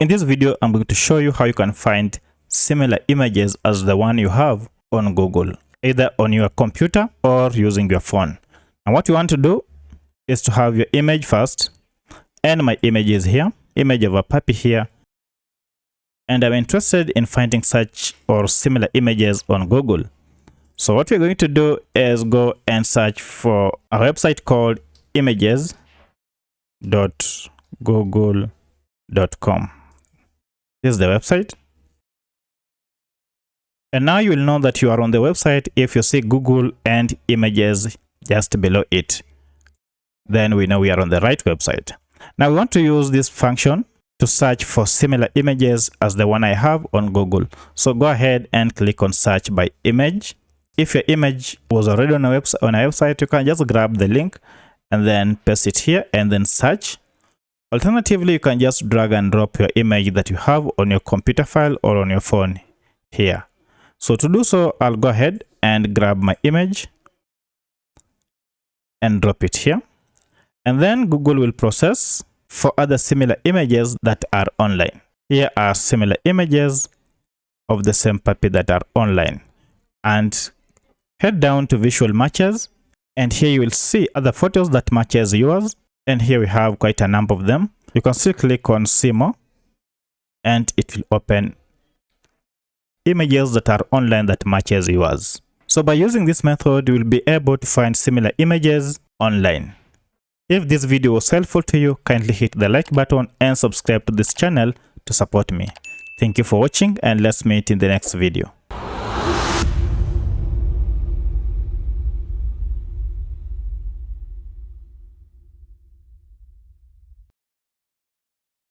In this video, I'm going to show you how you can find similar images as the one you have on Google, either on your computer or using your phone. And what you want to do is to have your image first, and my image is here, image of a puppy here. And I'm interested in finding such or similar images on Google. So what we're going to do is go and search for a website called images.google.com. This is the website. And now you will know that you are on the website if you see Google and images just below it. Then we know we are on the right website. Now we want to use this function to search for similar images as the one I have on Google. So go ahead and click on search by image. If your image was already on a website, you can just grab the link and then paste it here and then search. Alternatively, you can just drag and drop your image that you have on your computer file or on your phone here. So to do so, I'll go ahead and grab my image and drop it here. And then Google will process for other similar images that are online. Here are similar images of the same puppy that are online. And head down to visual matches, and here you will see other photos that matches yours. And here we have quite a number of them. You can still click on see more, and it will open images that are online that matches yours. So by using this method, you will be able to find similar images online. If this video was helpful to you, kindly hit the like button and subscribe to this channel to support me. Thank you for watching, and let's meet in the next video.